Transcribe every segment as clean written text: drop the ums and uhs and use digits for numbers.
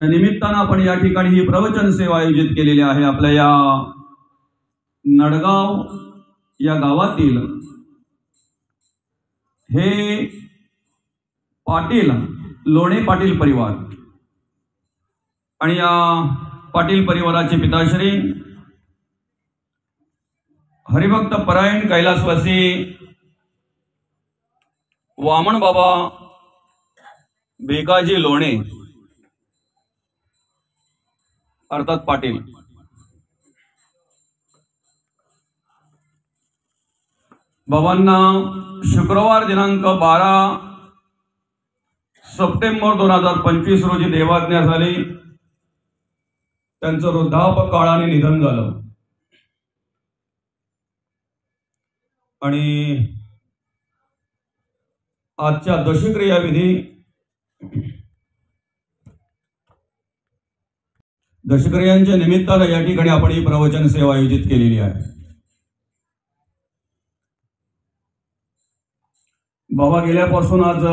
निमित्तानं आपण या ठिकाणी ही प्रवचन सेवा आयोजित केलेली आहे। आपल्या या नडगाव या गावातील हे पाटील लोणे पाटील परिवार आणि या पाटील परिवाराचे पिताश्री हरिभक्त परायण कैलासवासी वामन बाबा भिकाजी लोणे अर्थात पाटील बाबांना शुक्रवार दिनांक 12 सप्टेंबर 2025 रोजी देवाज्ञा झाली। त्यांचं वृद्धापकाळाने निधन झालं आणि आजच्या दशक्रिया विधी दशक्रियांच्या निमित्तानं या ठिकाणी आपण ही प्रवचन सेवा आयोजित केलेली आहे। बाबा गेल्यापासून आज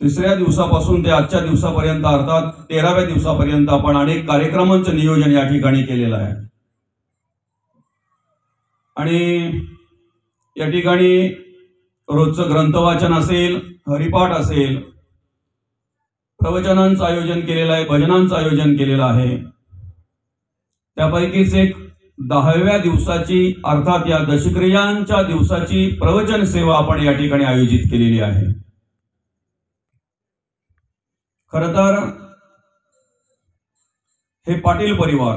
तिसऱ्या दिवसापासून ते आजच्या दिवसापर्यंत अर्थात 13व्या दिवसापर्यंत आपण अनेक कार्यक्रमांचं नियोजन या ठिकाणी केलेलं आहे आणि या ठिकाणी रोजचं ग्रंथवाचन असेल, हरिपाठ असेल, प्रवचनांचं आयोजन केलेलं आहे, भजनांचं आयोजन केलेलं आहे। त्यापैकीच एक 10व्या दिवसाची अर्थात या दशक्रियांच्या दिवसाची प्रवचन सेवा आपण या ठिकाणी आयोजित केलेली आहे। खरं तर हे पाटील परिवार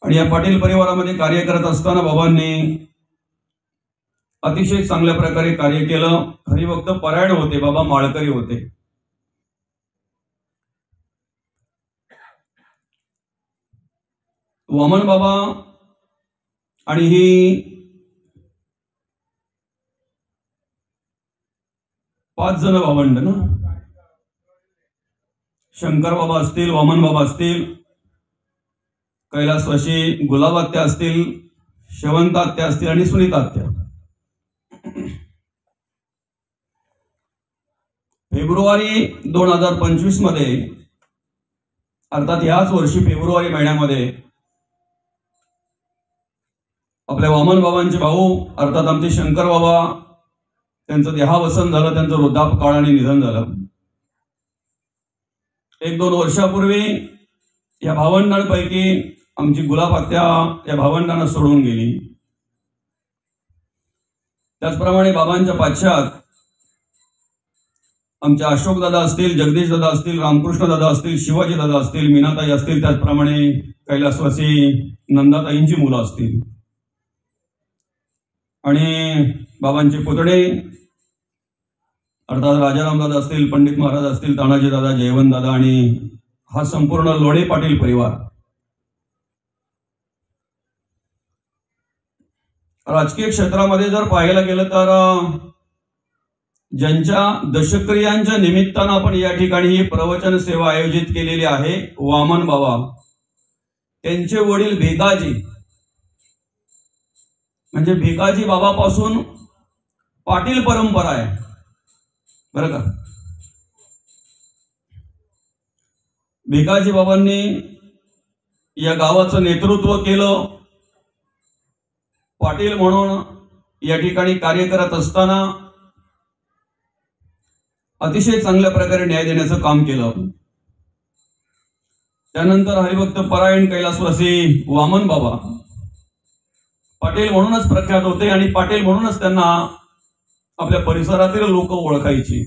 आणि या पाटील परिवारामध्ये कार्य करत असताना बाबांनी अतिशय चांगल्या प्रकारे कार्य केलं। हरिभक्त परायण होते, बाबा माळकरी होते। वामन बाबा आणि ही 5 जण भावंड ना, शंकर बाबा असतील, वामन बाबा असतील, कैलासवासी गुलाबात्या असतील, शेवंतात्या असतील आणि सुनीतात्या। फेब्रुवारी 2025 मध्ये अर्थात ह्याच वर्षी फेब्रुवारी महिन्यामध्ये आपल्या वामन बाबांचे भाऊ अर्थात आमचे शंकर बाबा त्यांचं देहावसन झालं, त्यांचं वृद्धापकाळाने निधन झालं। 1-2 वर्षापूर्वी या भावंडांपैकी आमची गुलाबात्या या भावंडांना सोडून गेली। त्याचप्रमाणे बाबांच्या पाश्चात आमचे अशोक दादा असतील, जगदीश दादा असतील, रामकृष्ण दादा असतील, शिवाजी दादा असतील, मीनाताई असतील, त्याचप्रमाणे कैलासवासी नंदाताईंची मुलं असतील आणि बाबांचे पुतळे अर्थात राजाराम दादा असतील, पंडित महाराज असतील, तानाजी दादा, जयवंत दादा आणि हा संपूर्ण लोणे पाटील परिवार। राजकीय क्षेत्रामध्ये जर पाहायला गेलं तर ज्यांच्या दशक्रियांच्या निमित्तानं आपण या ठिकाणी ही प्रवचन सेवा आयोजित केलेली आहे, वामन बाबा त्यांचे वडील भिकाजी म्हणजे भिकाजी बाबापासून पाटील परंपरा आहे बरं का। भिकाजी बाबांनी या गावाचं नेतृत्व केलं। पाटील म्हणून या ठिकाणी कार्य करत असताना अतिशय चांगल्या प्रकारे न्याय देण्याचं काम केलं। त्यानंतर हरिभक्त परायण कैलासवासी वामन बाबा पाटील म्हणूनच प्रख्यात होते आणि पाटील म्हणूनच त्यांना आपल्या परिसरातील लोक ओळखायची।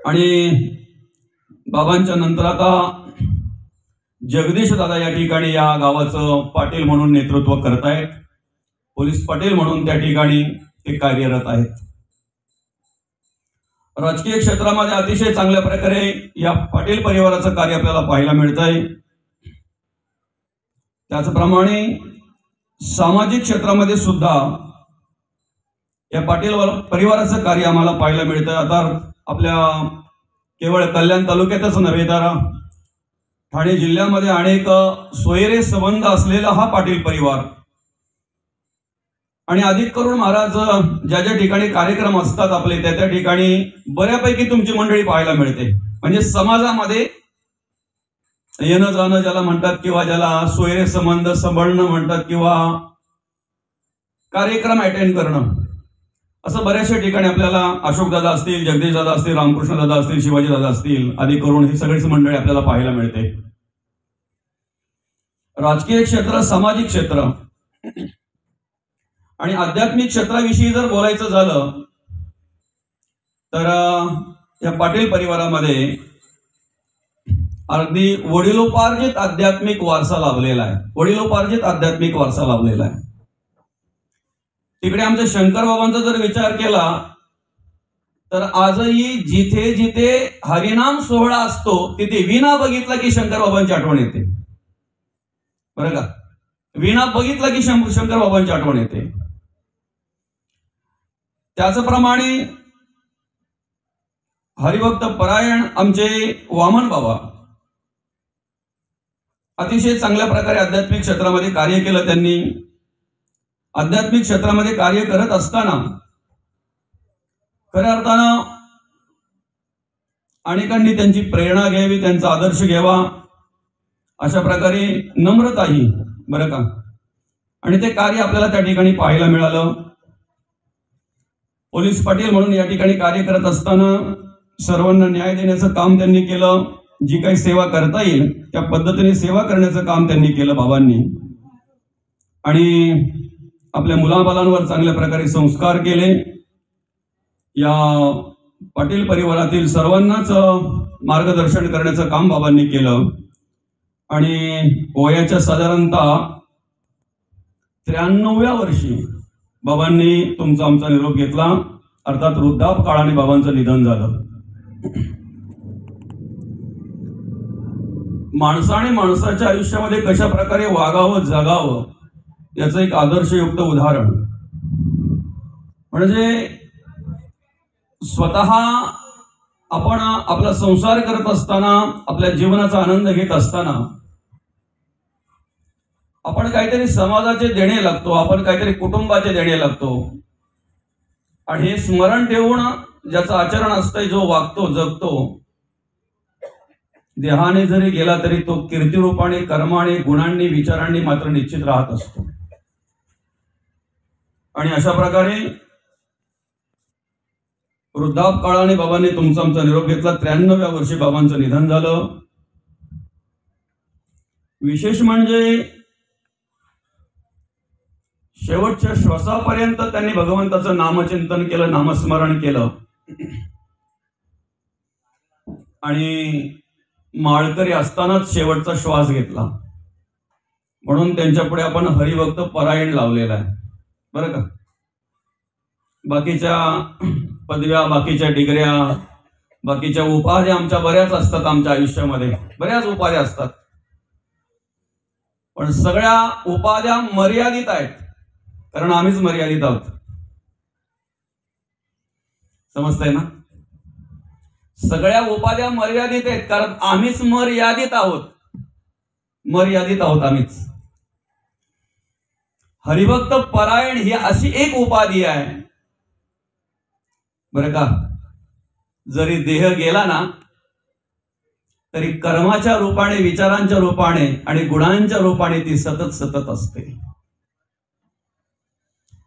आणि बाबांच्या नंतर आता जगदीश दादा या ठिकाणी या गावाचं पाटील म्हणून नेतृत्व करतायत, पोलीस पाटील म्हणून त्या ठिकाणी ते कार्यरत आहेत। राजकीय क्षेत्रामध्ये अतिशय चांगल्या प्रकारे या पाटील परिवाराचं कार्य आपल्याला पाहायला मिळत आहे। त्याचप्रमाणे सामाजिक क्षेत्रामध्ये सुद्धा या पाटील परिवाराचं कार्य आम्हाला पाहायला मिळतं। आता आपल्या केवळ कल्याण तालुक्यातच नव्हे तर ठाणे जिल्ह्यामध्ये अनेक सोयरे संबंध असलेला हा पाटील परिवार आणि अधिक करून महाराज ज्या ज्या ठिकाणी कार्यक्रम असतात आपले त्या त्या ठिकाणी बऱ्यापैकी तुमची मंडळी पाहायला मिळते. म्हणजे समाजामध्ये येणं जाणं ज्याला म्हणतात किंवा ज्याला सोयरे संबंध सांभाळणं म्हणतात किंवा कार्यक्रम अटेंड करणं, असं बऱ्याचशा ठिकाणी आपल्याला अशोक दादा असतील, जगदीश दादा असतील, रामकृष्ण दादा असतील, शिवाजी दादा असतील, आदी करून ही सगळीच मंडळी आपल्याला पाहायला मिळते. राजकीय क्षेत्र, सामाजिक क्षेत्र आणि आध्यात्मिक क्षेत्राविषयी जर बोलायचं झालं तर या पाटील परिवारामध्ये अगदी वडिलोपार्जित आध्यात्मिक वारसा लाभलेला आहे. वडिलोपार्जित आध्यात्मिक वारसा लाभलेला आहे. तिकडे आमच्या शंकर बाबांचा जर विचार केला तर आजही जिथे जिथे हरिनाम सोहळा असतो तिथे वीणा बघितला की शंकर बाबांची आठवण येते. बरं का, वीणा बघितला की शंकर बाबांची आठवण येते. त्याचप्रमाणे हरिभक्त परायण आमचे वामन बाबा अतिशय चांगल्या प्रकारे आध्यात्मिक क्षेत्रामध्ये कार्य केलं. त्यांनी आध्यात्मिक क्षेत्रामध्ये कार्य करत असताना खऱ्या अर्थानं अनेकांनी त्यांची प्रेरणा घ्यावी, त्यांचा आदर्श घ्यावा, अशा प्रकारे नम्रताही, बरं का, आणि ते कार्य आपल्याला त्या ठिकाणी पाहायला मिळालं. पोलीस पाटील म्हणून या ठिकाणी कार्य करत असताना सर्वांना न्याय देण्याचं काम त्यांनी केलं. जी काही सेवा करता येईल त्या पद्धतीने सेवा करण्याचं काम त्यांनी केलं बाबांनी. आणि आपल्या मुलाबालांवर चांगल्या प्रकारे संस्कार केले. या पाटील परिवारातील सर्वांनाच मार्गदर्शन करण्याचं काम बाबांनी केलं. आणि वयाच्या साधारणतः 93व्या वर्षी बाबांनी तुमचा आमचा निरोप घेतला. अर्थात वृद्धापकाळाने बाबांचं निधन झालं. माणसाने माणसाच्या आयुष्यामध्ये कशा प्रकारे वागावं, जगावं याचं एक आदर्शयुक्त उदाहरण म्हणजे स्वतः आपण आपला संसार करत असताना, आपल्या जीवनाचा आनंद घेत असताना आपण काहीतरी समाजाचे देणे लागतो, आपण काहीतरी कुटुंबाचे देणे लागतो. आणि हे स्मरण ठेवून ज्याचं आचरण असतंय, जो वागतो, जगतो, देहाने जरी गेला तरी तो कीर्तिरूपाने, कर्माने, गुणांनी, विचारांनी मात्र निश्चित राहत असतो. आणि अशा प्रकारे वृद्धापकाळाने बाबांनी तुमचा आमचा निरोप घेतला. 93व्या वर्षी बाबांचं निधन झालं. विशेष म्हणजे शेवटच्या श्वासापर्यंत त्यांनी भगवंताचं नामचिंतन केलं, नामस्मरण केलं. आणि माळकरी असतानाच शेवटचा श्वास घेतला. म्हणून त्यांच्या पुढे आपण हरिभक्त परायण लावलेला आहे. बरं का, बाकीच्या पदव्या, बाकीच्या डिग्र्या, बाकीच्या उपाध्या आमच्या बऱ्याच असतात. आमच्या आयुष्यामध्ये बऱ्याच उपाध्या असतात, पण सगळ्या उपाध्या मर्यादित आहेत, कारण आम्हीच मर्यादित आहोत. समजतंय ना? सगळ्या उपाध्या मर्यादित आहेत कारण आम्हीच मर्यादित आहोत. मर्यादित आहोत आम्हीच. हरिभक्त परायण ही अशी एक उपाधी आहे, बरं का. जरी देह गेला ना तरी कर्माच्या रूपाने, विचारांच्या रूपाने आणि गुणांच्या रूपाने ती सतत सतत असते.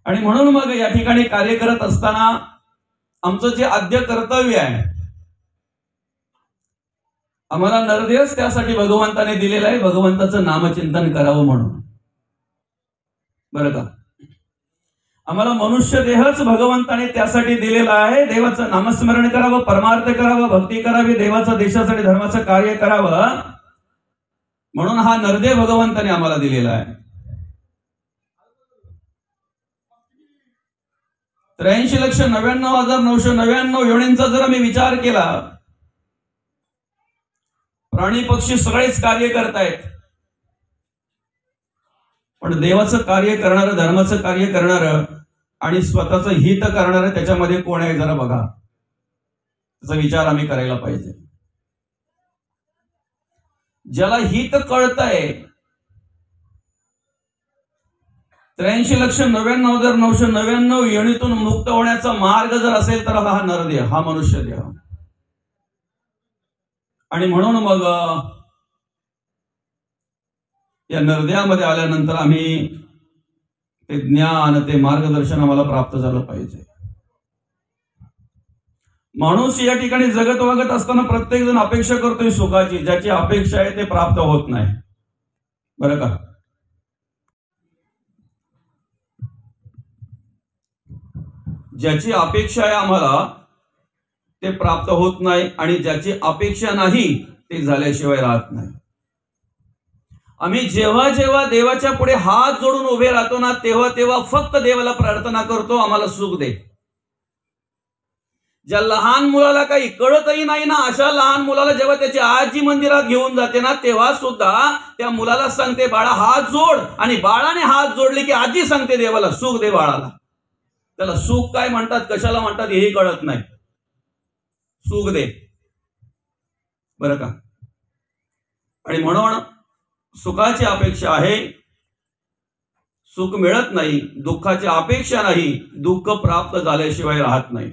आणि म्हणून मग या ठिकाणी कार्य करत असताना आमचं जे आद्य कर्तव्य आहे, आम्हाला नरदेहच त्यासाठी भगवंताने दिलेलं आहे, भगवंताचं नामचिंतन करावं म्हणून. बरं का, आम्हाला मनुष्य देहच भगवंताने त्यासाठी दिलेला आहे. देवाचं नामस्मरण करावं, परमार्थ करावं, भक्ती करावी, देवाचं, देशासाठी, धर्माचं कार्य करावं म्हणून हा नरदेह भगवंताने आम्हाला दिलेला आहे. 83,99,999 योनींचा जर आम्ही विचार केला, प्राणी पक्षी सगळेच कार्य करतायत, पण देवाचं कार्य करणारं, धर्माचं कार्य करणारं आणि स्वतःचं हित करणारं त्याच्यामध्ये कोण आहे जरा बघा. त्याचा विचार आम्ही करायला पाहिजे. ज्याला हित कळतंय 83,99,999 योनीतून मुक्त होण्याचा मार्ग जर असेल तर हा नरदेह, हा मनुष्य देह. आणि म्हणून मग या नरदेहामध्ये आल्यानंतर आम्ही ते ज्ञान, ते मार्गदर्शन आम्हाला प्राप्त झालं पाहिजे. माणूस या ठिकाणी जगत वागत असताना प्रत्येक जण अपेक्षा करतोय सुखाची. ज्याची अपेक्षा आहे ते प्राप्त होत नाही, बरं का. ज्याची अपेक्षा आहे आम्हाला ते प्राप्त होत नाही, आणि ज्याची अपेक्षा नाही ते झाल्याशिवाय राहत नाही. आम्ही जेव्हा जेव्हा देवाच्या पुढे हात जोडून उभे राहतो ना, तेव्हा तेव्हा फक्त देवाला प्रार्थना करतो, आम्हाला सुख दे. ज्या लहान मुलाला काही कळतही नाही ना, अशा लहान मुलाला जेव्हा त्याची आजी मंदिरात घेऊन जाते ना, तेव्हा सुद्धा त्या मुलाला सांगते, बाळा हात जोड. आणि बाळाने हात जोडले की आजी सांगते देवाला, सुख दे बाळाला. त्याला सुख काय म्हणतात, कशाला म्हणतात हेही कळत नाही. सुख दे, बरं का. आणि म्हणून सुखाची अपेक्षा आहे, सुख मिळत नाही. दुःखाची अपेक्षा नाही, दुःख प्राप्त झाल्याशिवाय राहत नाही.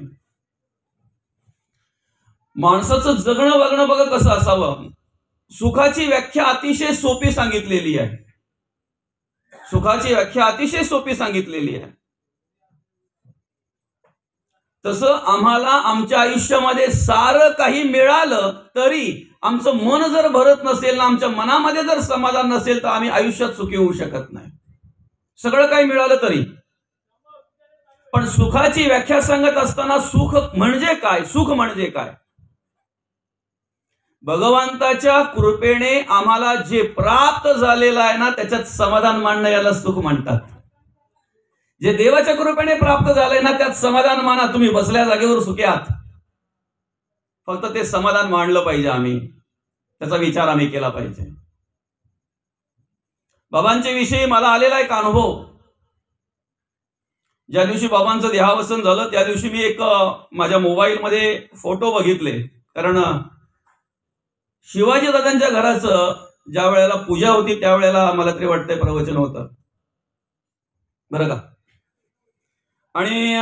माणसाचं जगणं वागणं बघा कसं असावं. सुखाची व्याख्या अतिशय सोपी सांगितलेली आहे. सुखाची व्याख्या अतिशय सोपी सांगितलेली आहे. तसं आम्हाला आमच्या आयुष्यामध्ये सारं काही मिळालं तरी आमचं मन जर भरत नसेल ना, आमच्या मनामध्ये जर समाधान नसेल तर आम्ही आयुष्यात सुखी होऊ शकत नाही. सगळं काही मिळालं तरी. पण सुखाची व्याख्या सांगत असताना सुख म्हणजे काय, सुख म्हणजे काय. भगवंताच्या कृपेने आम्हाला जे प्राप्त झालेलं आहे ना, त्याच्यात समाधान मानणं, याला सुख म्हणतात. जे देवाच्या कृपेने प्राप्त झालंय ना, त्यात समाधान माना. तुम्ही बसल्या जागेवर सुखी आहात, फक्त ते समाधान मानलं पाहिजे. आम्ही त्याचा विचार आम्ही केला पाहिजे. बाबांच्या विषयी मला आलेला एक अनुभव. ज्या दिवशी बाबांचं देहावसन झालं त्या दिवशी मी एक माझ्या मोबाईलमध्ये फोटो बघितले. कारण शिवाजी दादांच्या घराचं ज्या वेळेला पूजा होती त्यावेळेला मला तरी वाटतंय प्रवचन होतं, बरं का. आणि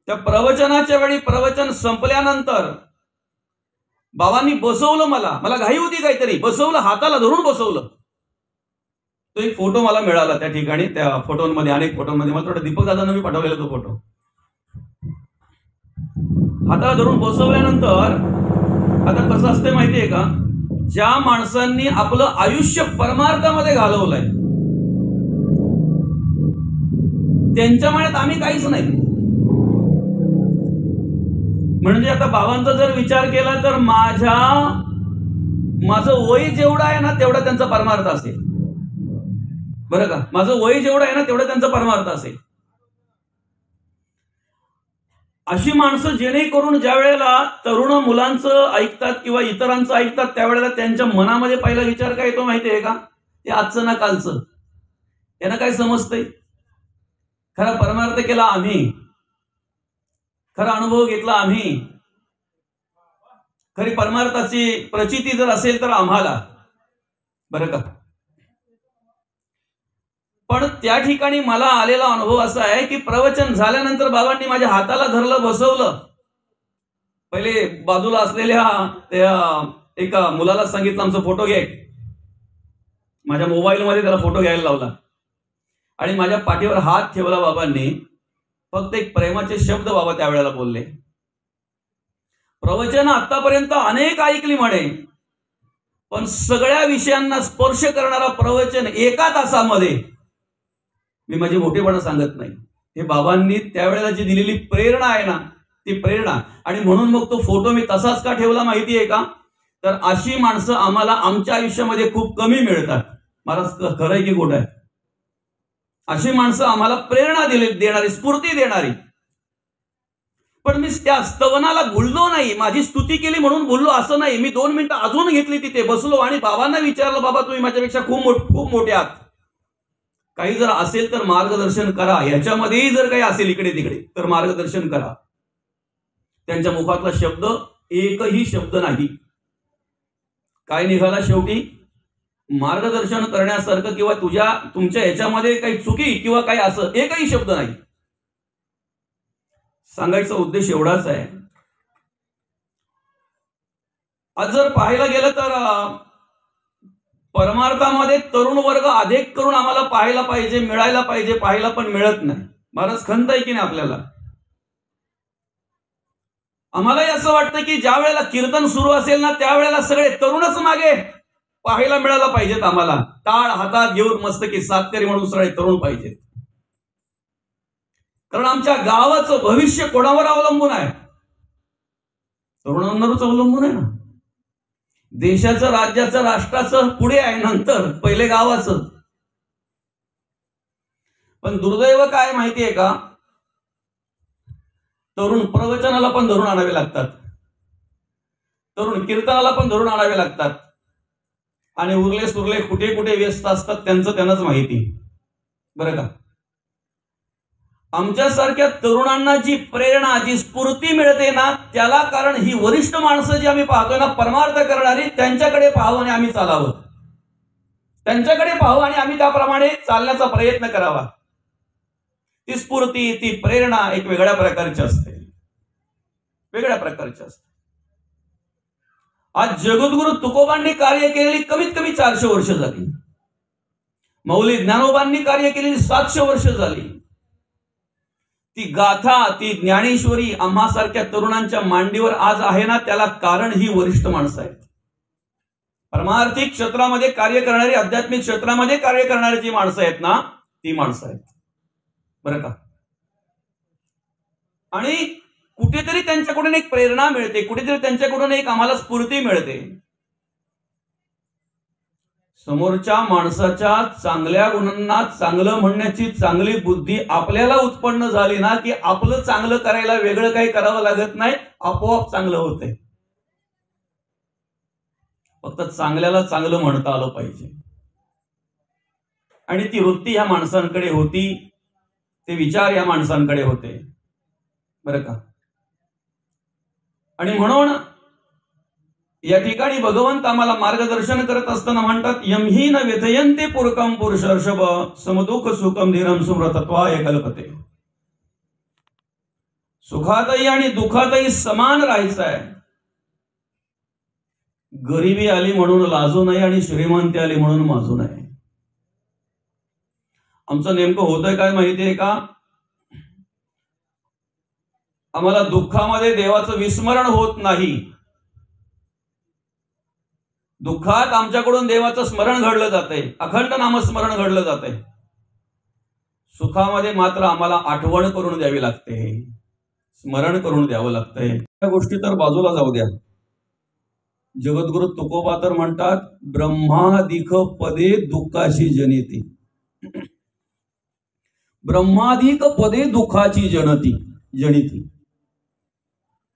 त्या प्रवचनाच्या वेळी प्रवचन संपल्यानंतर बाबांनी बसवलं, मला घाई होती काहीतरी, बसवलं, हाताला धरून बसवलं. तो एक फोटो मला मिळाला त्या ठिकाणी. त्या फोटोमध्ये, अनेक फोटोमध्ये, मला थोडं दीपक दादांना मी पाठवलेला तो फोटो. हाताला धरून बसवल्यानंतर आता कसं असते माहितीये का, ज्या माणसांनी आपलं आयुष्य परमार्थामध्ये घालवलंय त्यांच्या मनात आम्ही काहीच नाही. म्हणजे आता बाबांचा जर विचार केला तर माझं वय जेवढं आहे ना तेवढा त्यांचा परमार्थ असेल, बरं का. माझं वय जेवढं आहे ना तेवढा त्यांचा परमार्थ असेल. अशी माणसं जेणेकरून ज्या वेळेला तरुण मुलांचं ऐकतात किंवा इतरांचं ऐकतात त्यावेळेला त्यांच्या मनामध्ये पहिला विचार काय येतो माहितीये का, ते आजचं ना कालचं. त्यांना काय समजतंय, खरा परमार्थ केला आम्ही, खरा अनुभव घेतला आम्ही, खरी परमार्थाची प्रचिती जर असेल तर आम्हाला, बरं का. पण त्या ठिकाणी मला आलेला अनुभव असा आहे की प्रवचन झाल्यानंतर बाबांनी माझ्या हाताला धरलं, बसवलं. पहिले बाजूला असलेल्या त्या एका मुलाला सांगितलं आमचा फोटो घे. माझ्या मोबाईलमध्ये त्याला फोटो घ्यायला लावला आणि माझ्या पाठीवर हात ठेवला बाबांनी. फक्त एक प्रेमाचे शब्द बाबा त्यावेळेला बोलले. प्रवचन आतापर्यंत अनेक ऐकली म्हणे, पण सगळ्या विषयांना स्पर्श करणारा प्रवचन एका तासामध्ये, मी माझी मोठेपणा सांगत नाही, हे बाबांनी त्यावेळेला जी दिलेली प्रेरणा आहे ना ती प्रेरणा. आणि म्हणून मग तो फोटो मी तसाच का ठेवला माहितीये का, तर अशी माणसं आम्हाला आमच्या आयुष्यामध्ये खूप कमी मिळतात. मला खरं आहे की खोटं आहे, अशी माणसं आम्हाला प्रेरणा देणारी, स्फूर्ती देणारी. पण मी त्या स्तवनाला भुललो नाही, माझी स्तुती केली म्हणून भुललो असं नाही. मी 2 मिनिटं अजून घेतली, तिथे बसलो आणि बाबांना विचारलं, बाबा तुम्ही माझ्यापेक्षा खूप मोठे आहात, काही जर असेल तर मार्गदर्शन करा. याच्यामध्येही जर काही असेल इकडे तिकडे तर मार्गदर्शन करा. त्यांच्या मुखातला शब्द एकही शब्द नाही. काय निघाला शेवटी, मार्गदर्शन करण्यासारखं किंवा तुमच्या ह्याच्यामध्ये काही चुकी किंवा काही असं एकही शब्द नाही. सांगायचा उद्देश एवढाच आहे. आज जर पाहायला गेलं तर परमार्थामध्ये तरुण वर्ग अधिक करून आम्हाला पाहायला पाहिजे, मिळायला पाहिजे, पाहायला पण मिळत नाही. महाराज खंत आहे की नाही आपल्याला? आम्हालाही असं वाटतं की ज्या वेळेला कीर्तन सुरू असेल ना त्यावेळेला सगळे तरुणच मागे पाहायला मिळायला पाहिजेत. आम्हाला टाळ हातात घेऊन मस्तकी सातकरी म्हणून सगळे तरुण पाहिजेत. कारण आमच्या गावाचं भविष्य कोणावर अवलंबून आहे? तरुणांवरच अवलंबून आहे ना. देशाचं, राज्याचं, राष्ट्राचं पुढे आहे, नंतर पहिले गावाचं. पण दुर्दैव काय माहितीये का? तरुण प्रवचनाला पण धरून आणावे लागतात, तरुण कीर्तनाला पण धरून आणावे लागतात, आणि उरले सुरले कुठे कुठे व्यस्त असतात त्यांचं त्यांनाच माहिती. बरं का? आमच्यासारख्या तरुणांना जी प्रेरणा, जी स्फूर्ती मिळते ना, त्याला कारण ही वरिष्ठ माणसं जी आम्ही पाहतोय ना परमार्थ करणारी, त्यांच्याकडे पाहावं आणि आम्ही चालावं. त्यांच्याकडे पाहावं आणि आम्ही त्याप्रमाणे चालण्याचा प्रयत्न करावा. ती स्फूर्ती, ती प्रेरणा एक वेगळ्या प्रकारची असते, वेगळ्या प्रकारची असते. आज जगद्गुरु तुकोबांनी कार्य केलेली कमीत कमी 400 वर्ष झाली. मौली ज्ञानोबांनी कार्य केलेली 700 वर्ष झाली. ती गाथा, ती ज्ञानेश्वरी आम्हासारख्या तरुणांच्या मांडीवर आज आहे ना, त्याला कारण ही वरिष्ठ माणसं आहेत. परमार्थिक क्षेत्रामध्ये कार्य करणारी, आध्यात्मिक क्षेत्रामध्ये कार्य करणारी जी माणसं आहेत ना, ती माणसं आहेत. बरं का? आणि कुठेतरी त्यांच्याकडून एक प्रेरणा मिळते, कुठेतरी त्यांच्याकडून एक आम्हाला स्फूर्ती मिळते. समोरच्या माणसाच्या चांगल्या गुणांना चांगलं म्हणण्याची चांगली बुद्धी आपल्याला उत्पन्न झाली ना, की आपलं चांगलं करायला वेगळं काही करावं लागत नाही, आपोआप चांगलं होतंय. फक्त चांगल्याला चांगलं म्हणता आलं पाहिजे. आणि ती वृत्ती ह्या माणसांकडे होती, ते विचार या माणसांकडे होते. बरं का? आणि म्हणून या ठिकाणी भगवंत आम्हाला मार्गदर्शन करत असताना म्हणतात, यमहीन व्यथयन्ते पुरकम पुरुषर्षभ समदुःख सुखम धीरम सुमृतत्वाय कल्पते. सुखातही आणि दुःखातही समान राहायचं आहे. गरिबी आली म्हणून लाजू नये आणि श्रीमंती आली म्हणून माजू नये. आमचं नेमकं होतंय काय माहितीये का? आम्हाला दुःखामध्ये देवाचं विस्मरण होत नाही. दुःखात आमच्याकडून देवाचं स्मरण घडलं जातंय, अखंड नामस्मरण घडलं जातंय. सुखामध्ये मात्र आम्हाला आठवण करून द्यावी लागते, स्मरण करून द्यावं लागतंय. त्या गोष्टी तर बाजूला जाऊ द्या. जगद्गुरु तुकोबा तर म्हणतात, ब्रह्मादिक पदे दुःखाची जनिती. ब्रह्मादिक पदे दुःखाची जनिती.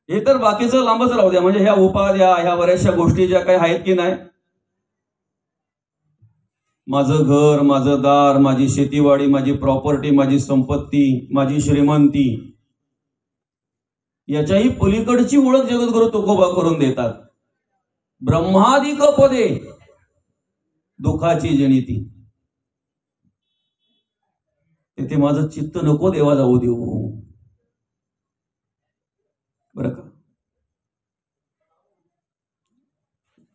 हे तर बाकीचं लांबच राहू द्या. म्हणजे ह्या उपाध्या, ह्या बऱ्याचशा गोष्टी ज्या काही आहेत की नाही, माझं घर, माझं दार, माझी शेतीवाडी, माझी प्रॉपर्टी, माझी संपत्ती, माझी श्रीमंती, याच्याही पलीकडची ओळख जगद्गुरु तुकोबा करून देतात. ब्रह्मादिक पदे दुःखाची जनिती. तिथे माझं चित्त नको देवा जाऊ देऊ. बरं का?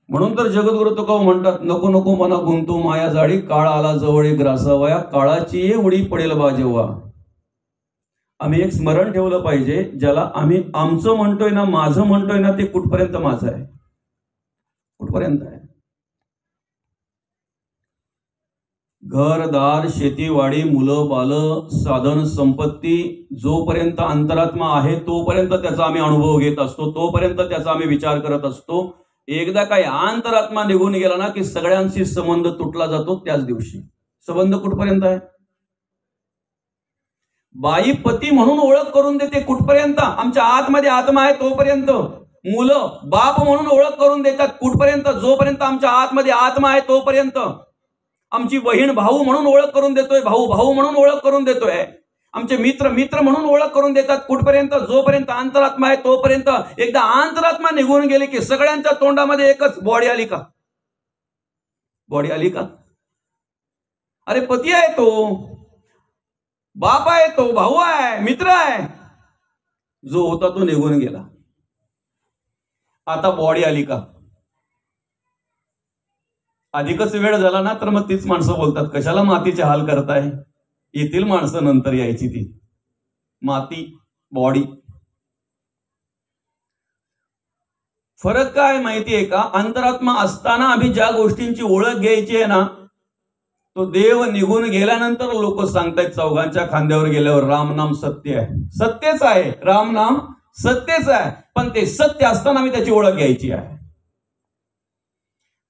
म्हणून तर जगद्गुरु तुकोबा म्हणतात, नको नको मना गुंतू माया जाळी, काळ आला जवळ ग्रासावया, काळाची उडी पडेल बा जेव्हा. आम्ही एक स्मरण ठेवलं पाहिजे, ज्याला आम्ही आमचं म्हणतोय ना, माझं म्हणतोय ना, ते कुठपर्यंत माझं आहे, कुठपर्यंत आहे. घरदार, शेतीवाडी, मुलं बालं, साधन संपत्ती, जोपर्यंत अंतरात्मा आहे तोपर्यंत त्याचा आम्ही अनुभव घेत असतो, तोपर्यंत त्याचा आम्ही विचार करत असतो. एकदा काही अंतरात्मा निघून गेला ना, की सगळ्यांशी संबंध तुटला जातो त्याच दिवशी. संबंध कुठपर्यंत आहे? बाई पती म्हणून ओळख करून देते कुठपर्यंत? आमच्या आतमध्ये आत्मा आहे तोपर्यंत. मुलं बाप म्हणून ओळख करून देतात कुठपर्यंत? जोपर्यंत आमच्या आतमध्ये आत्मा आहे तोपर्यंत. आमची बहीण भाऊ म्हणून ओळख करून देतोय, भाऊ भाऊ म्हणून ओळख करून देतोय. आमचे मित्र मित्र म्हणून ओळख करून देतात कुठपर्यंत? जोपर्यंत अंतरात्मा आहे तोपर्यंत. एकदा अंतरात्मा निघून गेली की सगळ्यांच्या तोंडामध्ये एकच बॉडी आली का? बॉडी आली का? अरे पती आहे तो, बाप आहे तो, भाऊ आहे, मित्र आहे, जो होता तो निघून गेला. आता बॉडी आली का? अधिकच वेळ झाला ना तर मग तीच माणसं बोलतात, कशाला मातीचे हाल करताय, येतील माणसं नंतर यायची ती. माती, बॉडी. फरक काय माहितीये का? अंतरात्मा असताना आम्ही ज्या गोष्टींची ओळख घ्यायची आहे ना, तो देव निघून गेल्यानंतर लोक सांगतायत चौघांच्या खांद्यावर गेल्यावर, राम नाम सत्य आहे. सत्यच आहे, राम नाम सत्यच आहे, पण ते सत्य असताना आम्ही त्याची ओळख घ्यायची आहे.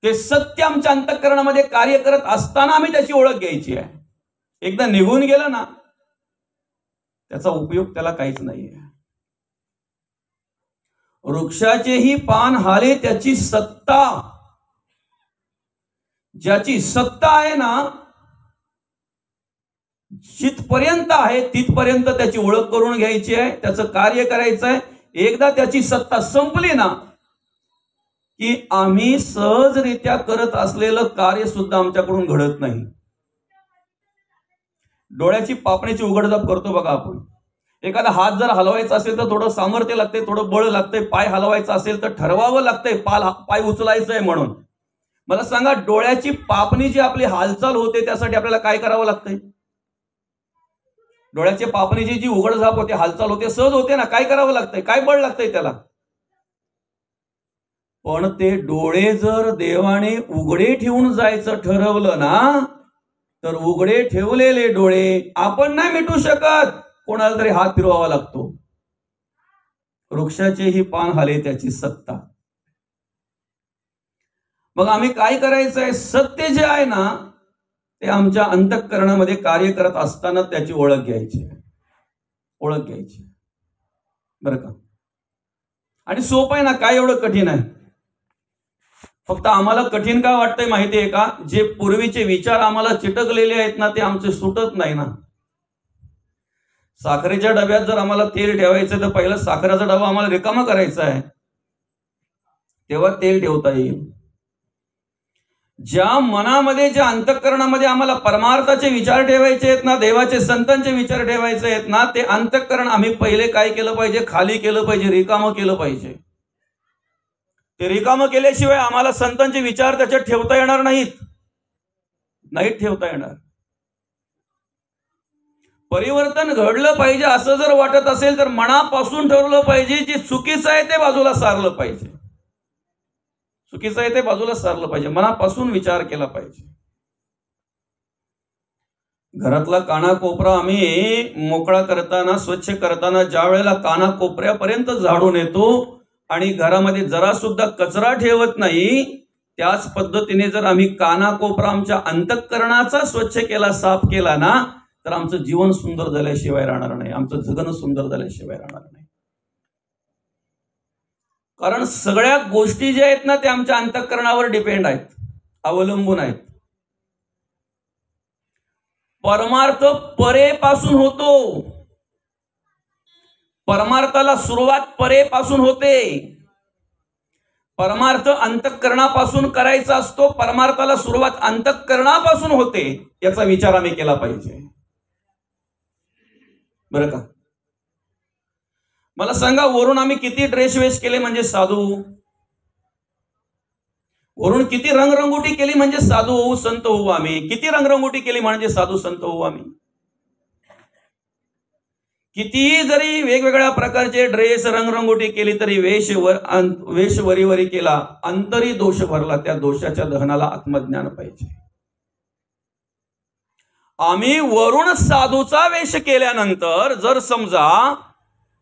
ते सत्य आमच्या अंतःकरणामध्ये कार्य करत असताना आम्ही त्याची ओळख घ्यायची आहे. एकदा निघून गेलं ना त्याचा उपयोग त्याला काहीच नाहीये. वृक्षाचेही पान हाले त्याची सत्ता, ज्याची सत्ता आहे ना जिथपर्यंत आहे तिथपर्यंत त्याची ओळख करून घ्यायची आहे, त्याचं कार्य करायचं आहे. एकदा त्याची सत्ता संपली ना की आम्ही सहजरित्या करत असलेलं कार्य सुद्धा आमच्याकडून घडत नाही. डोळ्याची पापणीची उघडझाप करतो बघा आपण. एखादा हात जर हलवायचा असेल तर थोडं सामर्थ्य लागते, थोडं बळ लागते. पाय हलवायचा असेल तर ठरवावं लागतंय पाय उचलायचंय म्हणून. मला सांगा, डोळ्याची पापणी जी आपली हालचाल होते त्यासाठी आपल्याला काय करावं लागतंय? डोळ्याच्या पापणीची जी उघडझाप होते, हालचाल होते, सहज होते ना, काय करावं लागतंय? काय बळ लागतंय त्याला? पण ते डोळे जर देवाने उघडे ठेवून जायचं ठरवलं ना तर उघडे ठेवलेले डोळे आपण नाही मिटू शकत, कोणाला तरी हात फिरवावा लागतो. वृक्षाचेही पान हाले त्याची सत्ता. मग आम्ही काय करायचंय? सत्य जे आहे ना ते आमच्या अंतःकरणामध्ये कार्य करत असताना त्याची ओळख घ्यायची. ओळख घ्यायची बरं का? आणि सोपं आहे ना, काय एवढं कठीण आहे? फक्त आम्हाला कठीण काय वाटतंय माहितीये का? जे पूर्वीचे विचार आम्हाला चिटकलेले आहेत ना ते आमचे सुटत नाही ना. साखरेच्या डब्यात जर आम्हाला तेल ठेवायचं तर पहिला साखरेचा डबा आम्हाला रिकामा करायचा आहे, तेव्हा तेल ठेवता येईल. ज्या मनामध्ये, ज्या अंतःकरणामध्ये आम्हाला परमार्थाचे विचार ठेवायचे आहेत ना, देवाचे संतांचे विचार ठेवायचे आहेत ना, ते अंतःकरण आम्ही पहिले काय केलं पाहिजे? खाली केलं पाहिजे, रिकामं केलं पाहिजे. ते रिकामं केल्याशिवाय आम्हाला संतांचे विचार त्याच्यात ठेवता येणार नाहीत, नाहीत ठेवता येणार. परिवर्तन घडलं पाहिजे असं जर वाटत असेल तर मनापासून ठरवलं पाहिजे. जे चुकीचं आहे ते बाजूला सारलं पाहिजे, चुकीचं आहे ते बाजूला सारलं पाहिजे, मनापासून विचार केला पाहिजे. घरातला कानाकोपरा आम्ही मोकळा करताना, स्वच्छ करताना ज्या वेळेला कानाकोपऱ्यापर्यंत झाडून येतो आणि घरामध्ये जरा सुद्धा कचरा ठेवत नाही, त्याच पद्धतीने जर आम्ही कानाकोपरा आमच्या अंतःकरणाचा स्वच्छ केला, साफ केला ना तर आमचं जीवन सुंदर झाल्याशिवाय राहणार नाही, आमचं जगणं सुंदर झाल्याशिवाय राहणार नाही. कारण सगळ्या गोष्टी ज्या आहेत ना त्या आमच्या अंतःकरणावर डिपेंड आहेत, अवलंबून आहेत. परमार्थ परेपासून होतो, परमार्थाला सुरुवात परेपासून होते. परमार्थ अंतःकरणापासून करायचा असतो, परमार्थाला सुरुवात अंतःकरणापासून होते. याचा विचार आम्ही केला पाहिजे बरं का? मला सांगा, वरून आम्ही किती ड्रेस वेश केले म्हणजे साधू? वरून किती रंगरंगोटी केली म्हणजे साधू होऊ, संत होऊ आम्ही? किती रंगरंगोटी केली म्हणजे साधू संत होऊ आम्ही? कितीही जरी वेगवेगळ्या प्रकारचे ड्रेस रंगरंगोटी केली तरी वेश वरी केला, अंतरी दोष भरला, त्या दोषाच्या दहनाला आत्मज्ञान पाहिजे. आम्ही वरून साधूचा वेश केल्यानंतर जर समजा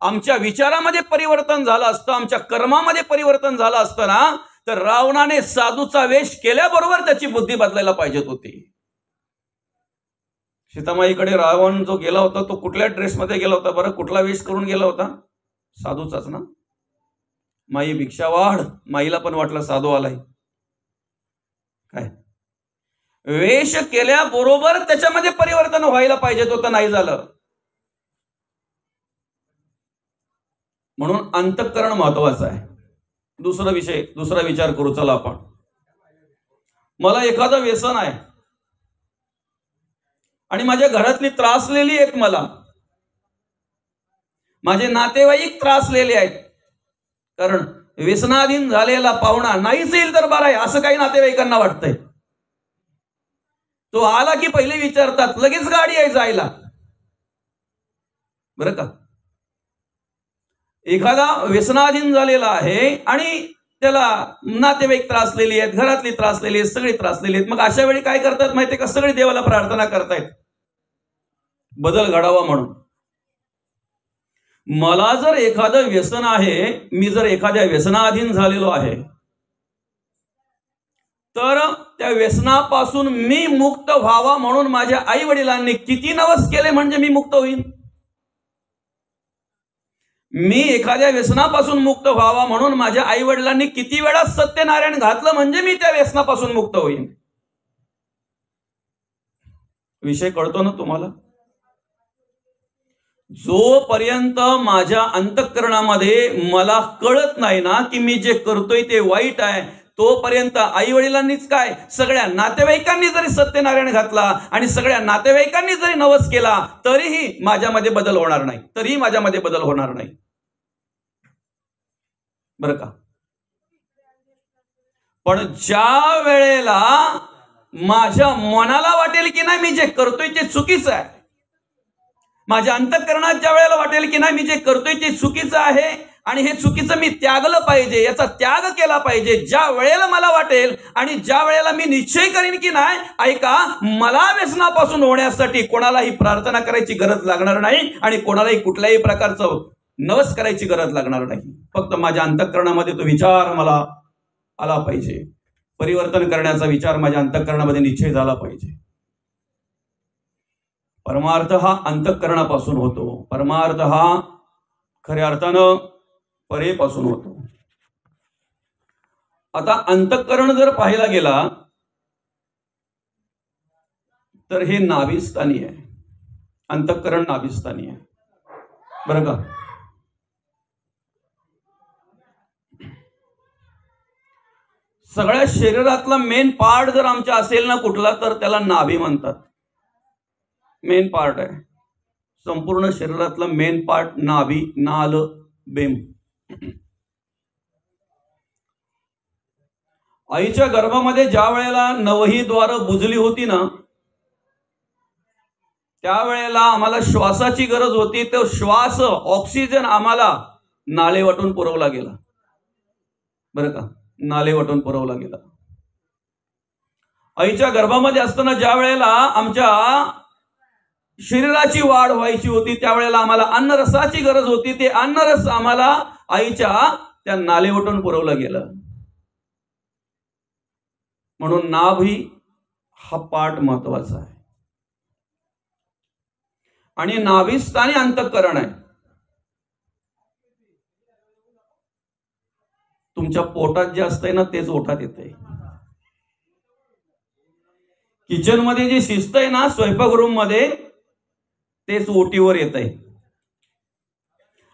आमच्या विचारामध्ये परिवर्तन झालं असतं, आमच्या कर्मामध्ये परिवर्तन झालं असतं ना तर रावणाने साधूचा वेश केल्याबरोबर त्याची बुद्धी बदलायला पाहिजेत होती. सीतामाईकडे रावण जो गेला होता तो कुठल्या ड्रेसमध्ये गेला होता बरं? कुठला वेश करून गेला होता? साधूचाच ना. माई भिक्षा वाढ, माईला पण वाटलं साधू आलाय काय. वेश केल्याबरोबर त्याच्यामध्ये परिवर्तन व्हायला पाहिजे होतं, नाही झालं. म्हणून अंतःकरण महत्वाचं आहे. दुसरा विचार करू चला आपण. मला एखादं व्यसन आहे आणि माझ्या घरातली त्रासलेली आहेत, मला माझे नातेवाईक त्रासलेले आहेत, कारण व्यसनाधीन झालेला पाहुणा नाहीच येईल तर बरं आहे असं काही नातेवाईकांना वाटतंय. तो आला की पहिले विचारतात लगेच गाडी आहे जायला, बरं का. एखादा व्यसनाधीन झालेला आहे आणि त्याला नातेवाईक त्रासलेली आहेत, घरातली त्रासलेली आहेत, सगळी त्रासलेली आहेत. मग अशा वेळी काय करतात माहितीये का? सगळे देवाला प्रार्थना करतायत बदल घडावा म्हणून. मला जर एखादं व्यसन आहे, मी जर एखाद्या व्यसनाधीन झालेलो आहे, तर त्या व्यसनापासून मी मुक्त व्हावा म्हणून माझ्या आई वडिलांनी किती नवस केले म्हणजे मी मुक्त होईन. मी एखाद्या व्यसनापासून मुक्त व्हावा म्हणून माझ्या आई वडिलांनी किती वेळा सत्यनारायण घातलं म्हणजे मी त्या व्यसनापासून मुक्त होईन. विषय कळतो ना तुम्हाला? जोपर्यंत माझ्या अंतःकरणामध्ये मला कळत नाही ना की मी जे करतोय ते वाईट आहे, तोपर्यंत आई वडिलांनीच काय, सगळ्या नातेवाईकांनी जरी सत्यनारायण घातला आणि सगळ्या नातेवाईकांनी जरी नवस केला तरीही माझ्यामध्ये बदल होणार नाही, तरीही माझ्यामध्ये बदल होणार नाही, बरं का. पण ज्या वेळेला माझ्या मनाला वाटेल की नाही मी जे करतोय ते चुकीचं आहे, माझ्या अंतःकरणात ज्या वेळेला वाटेल की नाही मी जे करतोय ते चुकीचं आहे आणि हे चुकीचं मी त्यागलं पाहिजे, याचा त्याग केला पाहिजे, ज्या वेळेला मला वाटेल आणि ज्या वेळेला मी निश्चय करीन की नाही, ऐका, मला व्यसनापासून होण्यासाठी कोणालाही प्रार्थना करायची गरज लागणार नाही आणि कोणालाही कुठल्याही प्रकारचं नवस करायची गरज लागणार नाही. फक्त माझ्या अंतःकरणामध्ये तो विचार मला आला पाहिजे, परिवर्तन करण्याचा विचार माझ्या अंतःकरणामध्ये निश्चय झाला पाहिजे. परमार्थ हा अंतःकरणापासून होतो, परमार्थ हा खऱ्या अर्थानं परेपासून होतो. आता अंतःकरण जर पाहायला गेला तर हे नाभिस्थानी आहे, अंतःकरण नाभिस्थानी आहे, बरं का. सगळ्या शरीरातला मेन पार्ट जर आमच्या असेल ना कुठला तर त्याला नाभी म्हणतात. मेन पार्ट आहे संपूर्ण शरीरातला मेन पार्ट नाभी, नाल, बेम. आईच्या गर्भामध्ये ज्या वेळेला नवही द्वार बुजली होती ना, त्यावेळेला आम्हाला श्वासाची गरज होती, तो श्वास ऑक्सिजन आम्हाला नाले वाटून पुरवला गेला, बरं का, नाले वाटून पुरवला गेला. आईच्या गर्भामध्ये असताना ज्या वेळेला आमच्या शरीराची वाढ व्हायची होती त्यावेळेला आम्हाला अन्नरसाची गरज होती, ते अन्नरस आम्हाला आईच्या त्या नालेवटून पुरवलं गेलं. म्हणून नाभी हा पार्ट महत्वाचा आहे आणि नाभिस्थानी अंतःकरण आहे. तुमच्या पोटात जे असतंय ना तेच ओठात येतंय. किचन मध्ये जे शिजतंय ना स्वयंपाकरूम मध्ये तेच ओटीवर येत आहे.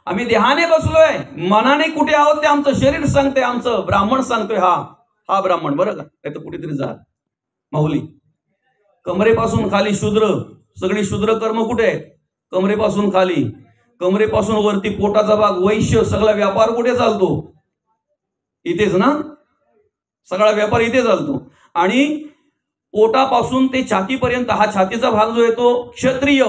आम्ही देहाने बसलोय, मनाने कुठे आहोत ते आमचं शरीर सांगते, आमचं ब्राह्मण सांगतोय हा ब्राह्मण, बरं का. नाही तर कुठेतरी जा माऊली. कमरेपासून खाली शूद्र, सगळी शूद्र कर्म कुठे आहेत? कमरेपासून खाली, कमरेपासून वरती पोटाचा भाग वैश्य, सगळा व्यापार कुठे चालतो? इथेच ना, सगळा व्यापार इथे चालतो. आणि पोटापासून ते छातीपर्यंत हा छातीचा भाग जो आहे तो क्षत्रिय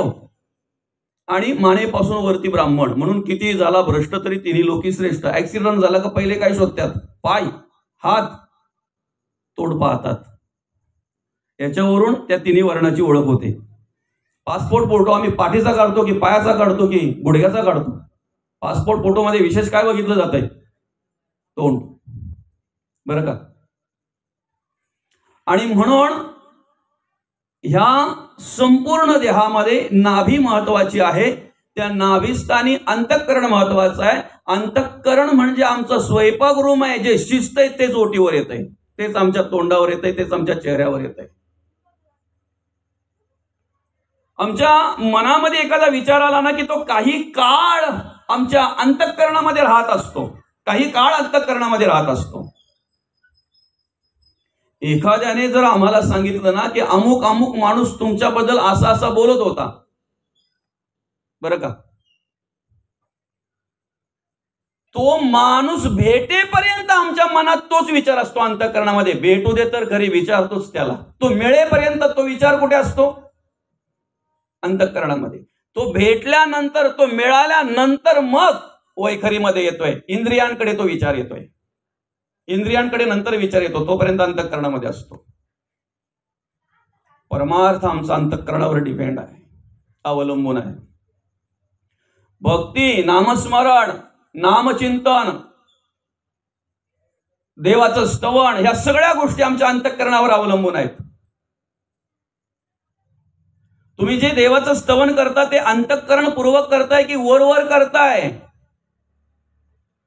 आणि मानेपासून वरती ब्राह्मण. म्हणून किती झाला भ्रष्ट तरी तिन्ही लोकी श्रेष्ठ. ऍक्सिडेंट झाला का पहिले काय शोधतात? पाय, हात, तोंड पाहतात. याच्यावरून त्या तिन्ही वर्णाची ओळख होते. पासपोर्ट फोटो आम्ही पाठीचा काढतो की पायाचा काढतो की गुडघ्याचा काढतो? पासपोर्ट फोटो मध्ये विशेष काय बघितलं जात आहे? तोंड, बरं का. आणि म्हणून ह्या संपूर्ण देहामध्ये नाभी महत्वाची आहे. त्या नाभिस्थानी अंतःकरण महत्वाचं आहे. अंतःकरण म्हणजे आमचं स्वयंपाक रूम आहे, जे शिजतंय तेच ओटीवर येत आहे, तेच आमच्या तोंडावर येत आहे, तेच आमच्या चेहऱ्यावर येत आहे. आमच्या मनामध्ये एखादा विचार आला ना की तो काही काळ आमच्या अंतःकरणामध्ये राहत असतो, काही काळ अंतःकरणामध्ये राहत असतो. एखाद्याने जर आम्हाला सांगितलं ना की अमुक अमुक माणूस तुमच्याबद्दल असा असा बोलत होता, बरं का, तो माणूस भेटेपर्यंत आमच्या मनात तोच विचार असतो, अंतःकरणामध्ये. भेटू दे तर खरी, विचारतोच त्याला. तो मिळेपर्यंत तो विचार कुठे असतो? अंतःकरणामध्ये. तो भेटल्यानंतर, तो मिळाल्यानंतर मग वैखरीमध्ये येतोय, इंद्रियांकडे तो विचार येतोय. इंद्रियांकडे नंतर विचार येतो, तोपर्यंत अंतःकरणामध्ये असतो. परमार्थ आमचा अंतःकरणावर डिपेंड आहे, अवलंबून आहे. भक्ती, नामस्मरण, नामचिंतन, देवाचं स्तवन, ह्या सगळ्या गोष्टी आमच्या अंतःकरणावर अवलंबून आहेत. तुम्ही जे देवाचं स्तवन करता ते अंतःकरणपूर्वक करताय की वरवर करताय,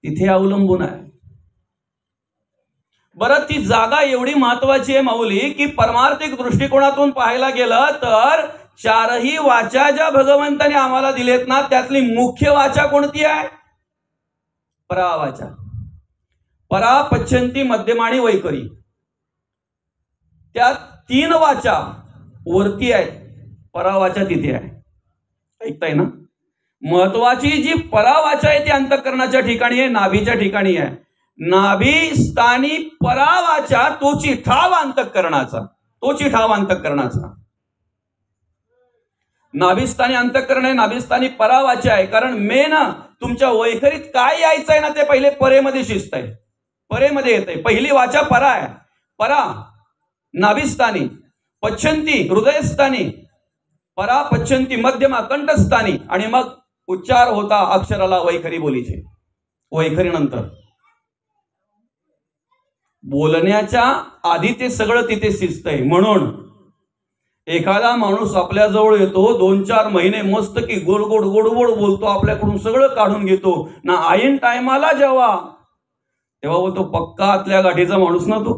तिथे अवलंबून आहे. बरं, ती जागा एवढी महत्वाची आहे माऊली की परमार्थिक दृष्टिकोनातून पाहायला गेलं तर चारही वाचा ज्या भगवंताने आम्हाला दिलेत ना, त्यातली मुख्य वाचा कोणती आहे? परावाचा. परा, पच्छंती, मध्यमाणी, वैखरी. त्या 3 वाचा वरती आहेत, परावाचा तिथे आहे. ऐकताय ना? महत्वाची जी परावाचा आहे ती अंतःकरणाच्या ठिकाणी आहे, नाभीच्या ठिकाणी आहे. नाभी स्थानी परावाचा, तोची ठाव अंतःकरणाचा, तोची ठाव अंतःकरणाचा. नाभिस्थानी अंतःकरण आहे, नाभिस्थानी परावाचा आहे. कारण मेन तुमच्या वैखरीत काय यायचं आहे ना, ते पहिले परेमध्ये शिस्त आहे, परेमध्ये येत आहे. पहिली वाचा परा आहे, परा नाभिस्थानी, पच्छंती हृदयस्थानी, परा पच्छंती मध्यमा कंठस्थानी, आणि मग उच्चार होता अक्षराला वैखरी बोलीचे. वैखरी नंतर बोलण्याच्या आधी ते सगळं तिथे शिस्त आहे. म्हणून एखादा माणूस आपल्या जवळ येतो, 2-4 महिने मस्त की गोड बोलतो, आपल्याकडून सगळं काढून घेतो ना, ऐन टायमाला जेव्हा तेव्हा बोलतो पक्का आतल्या गाठीचा माणूस ना तो.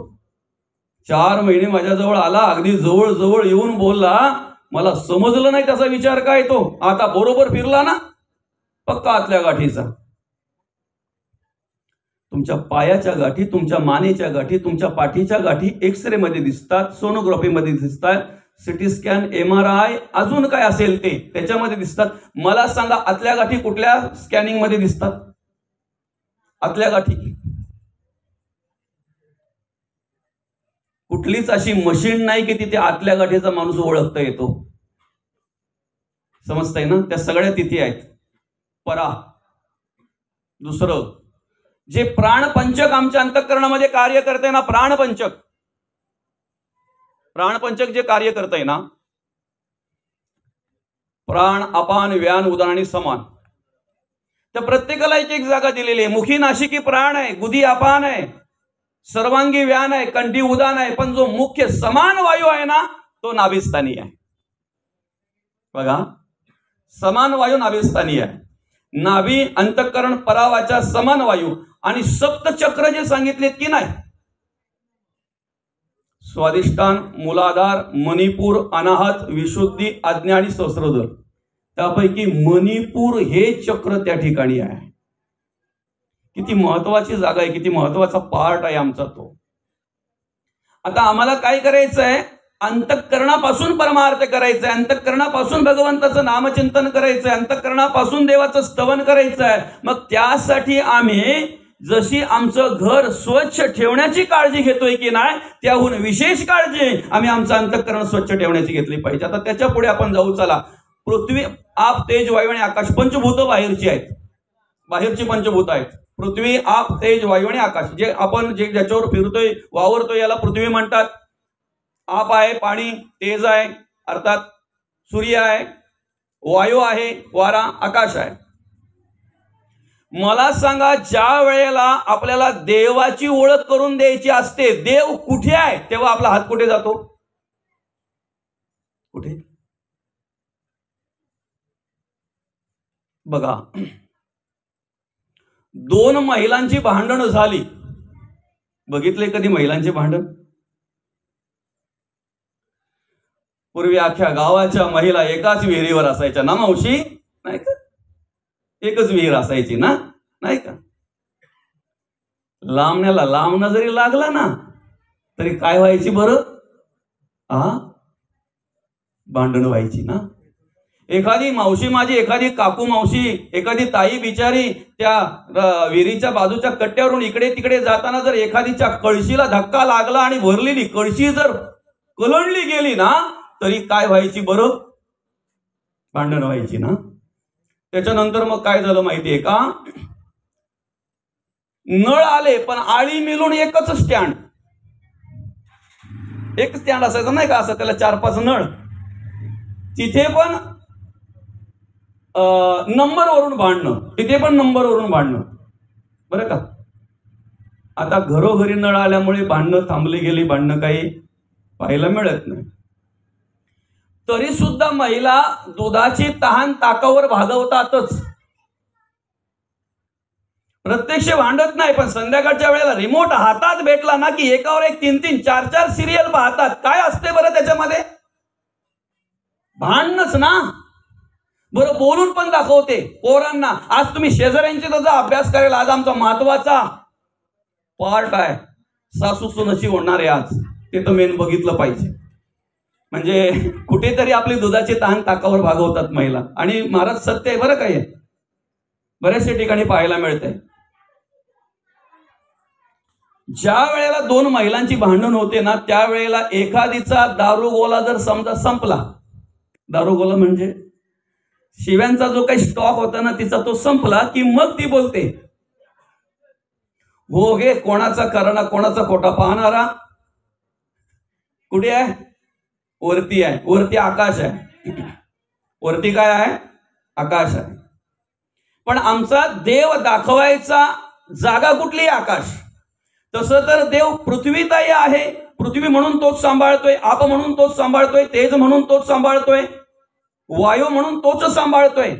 4 महिने माझ्याजवळ आला, अगदी जवळ येऊन बोलला, मला समजलं नाही त्याचा विचार काय, तो आता बरोबर फिरला ना, पक्का आतल्या गाठीचा. तुमच्या पायाच्या गाठी, तुमच्या मानेच्या गाठी, तुमच्या पाठीच्या गाठी एक्सरे मध्ये दिसतात, सोनोग्राफी मध्ये दिसतात, सिटी स्कॅन, MRI, अजून काय असेल ते त्याच्यामध्ये दिसतात. मला सांगा आतल्या गाठी कुठल्या स्कॅनिंग मध्ये दिसतात? आतल्या गाठी कुठलीच अशी मशीन नाही की तिथे आतल्या गाठीचा माणूस ओळखता येतो. समजताय ना? त्या सगळ्या तिथे आहेत. परा. दुसरं जे प्राणपंचक आमच्या अंतःकरणामध्ये कार्य करते ना, प्राणपंचक जे कार्य करतंय ना, प्राण, अपान, व्यान, उदान आणि समान, त्या प्रत्येकाला एक जागा दिलेली आहे. मुखी नाशिकी प्राण आहे, गुदी अपान आहे, सर्वांगी व्यान आहे, कंठी उदान आहे, पण जो मुख्य समान वायू आहे ना, तो नाभिस्थानी आहे. बघा, समान वायू नाभिस्थानी आहे. नाभी, अंतःकरण, परावाचा समान वायू. आणि सप्तचक्र जे सांगितलेत की नाही, स्वादिष्ठान, मूलाधार, मणिपूर, अनाहत, विशुद्धी, आज्ञा आणि सहस्रदल, त्यापैकी मणिपूर हे चक्र त्या ठिकाणी आहे. किती महत्वाची जागा आहे, किती महत्वाचा पार्ट आहे आमचा तो. आता आम्हाला काय करायचं आहे? अंतःकरणापासून परमार्थ करायचं आहे, अंतःकरणापासून भगवंताचं नामचिंतन करायचं आहे, अंतःकरणापासून देवाचं स्तवन करायचं आहे. मग त्यासाठी आम्ही जशी आमचं घर स्वच्छ ठेवण्याची काळजी घेतोय की नाही, त्याहून विशेष काळजी आम्ही आमचं अंतःकरण स्वच्छ ठेवण्याची घेतली पाहिजे. आता त्याच्या पुढे आपण जाऊ. चला, पृथ्वी, आप, तेज, वायू आणि आकाश, पंचभूत बाहेरची आहेत, बाहेरची पंचभूत आहेत. पृथ्वी, आप, तेज, वायू आणि आकाश, जे आपण ज्याच्यावर फिरतोय, वावरतोय, याला पृथ्वी म्हणतात. आप आहे पाणी, तेज आहे अर्थात सूर्य आहे, वायू आहे वारा, आकाश आहे. मला सांगा, ज्या वेळेला आपल्याला देवाची ओळख करून द्यायची असते, देव कुठे आहे, तेव्हा आपला हात कुठे जातो? कुठे? बघा, 2 महिलांची भांडण झाली. बघितले कधी महिलांचे भांडण? पूर्वी अख्ख्या गावाच्या महिला एकाच विहिरीवर असायच्या ना मावशी, नाही का? एकच विहीर असायची ना, नाही का? लांबण्याला लांबणं जरी लागला ना, तरी काय व्हायची बरं? भांडणं व्हायची ना. एखादी मावशी माझी, एखादी काकू मावशी, एखादी ताई बिचारी त्या विहिरीच्या बाजूच्या कट्ट्यावरून इकडे तिकडे जाताना जर एखादीच्या कळशीला धक्का लागला आणि भरलेली कळशी जर कलंडली गेली ना, तरी काय व्हायची बरं? भांडण व्हायची ना. त्याच्यानंतर मग काय झालं माहितीये का? नळ आले, पण आळी मिळून एकच स्टँड, एक स्टँड असायचं नाही का, असं त्याला 4-5 नळ. तिथे पण नंबरवरून भांडणं, तिथे पण नंबरवरून भांडणं, बरं का. आता घरोघरी नळ आल्यामुळे भांडणं थांबली गेली, भांडणं काही पाहायला मिळत नाही. तरी सुद्धा महिला दुधाची तहान ताकावर भागवतातच. प्रत्यक्ष भांडत नाही, पण संध्याकाळच्या वेळेला रिमोट हातात भेटला ना की एकावर एक 3-3, 4-4 सिरियल पाहतात. काय असते बरं त्याच्यामध्ये? भांडणच ना. बरं, बोलून पण दाखवते पोरांना. आज तुम्ही शेजाऱ्यांची त्याचा अभ्यास करेल. आज आमचा महत्वाचा पार्ट आहे सासू सुनशी होणार आहे आज. ते तर मेन बघितलं पाहिजे. म्हणजे कुठेतरी आपली दुधाची तहान ताकावर भागवतात महिला. आणि महाराज सत्य आहे बरं. काय बऱ्याचशा ठिकाणी पाहायला मिळतंय. ज्या वेळेला 2 महिलांची भांडण होते ना, त्यावेळेला एखादीचा दारुगोला जर समजा संपला, दारुगोला म्हणजे शिव्यांचा जो काही स्टॉक होता ना तिचा, तो संपला की मग ती बोलते, हो गे कोणाचा करणा कोणाचा खोटा पाहणारा कुठे आहे? वरती आहे. वरती आकाश आहे. वरती काय आहे? आकाश आहे. पण आमचा देव दाखवायचा जागा कुठली? आकाश. तसं तर देव पृथ्वीतही आहे. पृथ्वी म्हणून तोच सांभाळतोय, आप म्हणून तोच सांभाळतोय, तेज म्हणून तोच सांभाळतोय, वायू म्हणून तोच सांभाळतोय,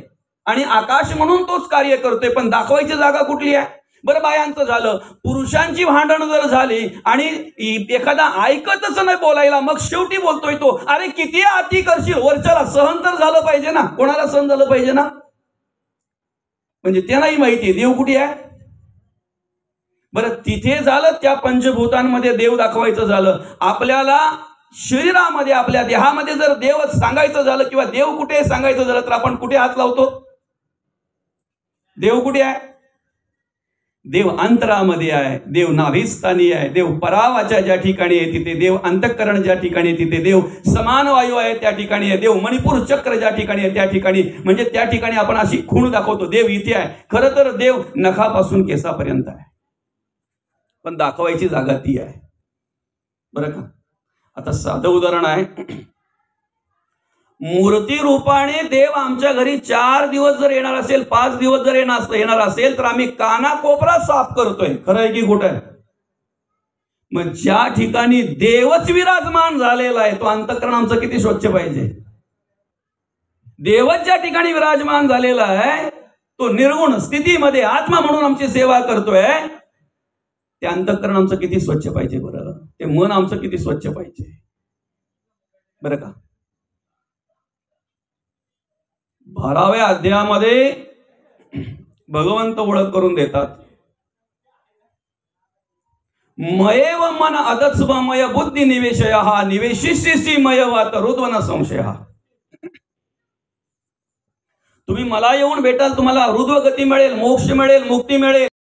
आणि आकाश म्हणून तोच कार्य करतोय. पण दाखवायची जागा कुठली आहे? बरं, बायांचं झालं. पुरुषांची भांडण जर झाली आणि एखादा ऐकतच नाही बोलायला, मग शेवटी बोलतोय तो, अरे किती अति करशील, वरच्याला सहन तर झालं पाहिजे ना. कोणाला सहन झालं पाहिजे ना? म्हणजे त्यांनाही माहिती देव कुठे आहे. बरं, तिथे झालं त्या पंचभूतांमध्ये देव दाखवायचं झालं. आपल्याला शरीरामध्ये, आपल्या देहामध्ये जर देव सांगायचं झालं किंवा देव कुठे सांगायचं झालं, तर आपण कुठे हात लावतो? देव कुठे आहे? देव अंतरामध्ये आहे. देव नाभिस्थानी आहे. देव परावाच्या ज्या ठिकाणी आहे तिथे, देव अंतःकरण ज्या ठिकाणी आहे तिथे, देव समान वायू आहे त्या ठिकाणी आहे, देव मणिपूर चक्र ज्या ठिकाणी आहे त्या ठिकाणी, म्हणजे त्या ठिकाणी आपण अशी खूण दाखवतो देव इथे आहे. खरं तर देव नखापासून केसापर्यंत आहे, पण दाखवायची जागा ती आहे. बरं का. आता साधं उदाहरण आहे. मूर्ती रूपाने देव आमच्या घरी 4 दिवस जर येणार असेल, 5 दिवस जर येणार असेल, तर आम्ही कानाकोपरा साफ करतोय. खरं आहे की खोटं आहे? मग ज्या ठिकाणी देवच विराजमान झालेला आहे, तो अंतःकरण आमचं किती स्वच्छ पाहिजे. देवच ज्या ठिकाणी विराजमान झालेला आहे, तो निर्गुण स्थितीमध्ये आत्मा म्हणून आमची सेवा करतोय, ते अंतःकरण आमचं किती स्वच्छ पाहिजे बरं. ते मन आमचं किती स्वच्छ पाहिजे बरं का. 12व्या अध्यायामध्ये भगवंत ओळख करून देतात. मयेव मन अदत्स्वमय बुद्धी निवेशयः निवेशिष्यसि मय वात रुद्वन संशयः. तुम्ही मला येऊन भेटाल, तुम्हाला रुद्व गती मिळेल, मोक्ष मिळेल, मुक्ती मिळेल.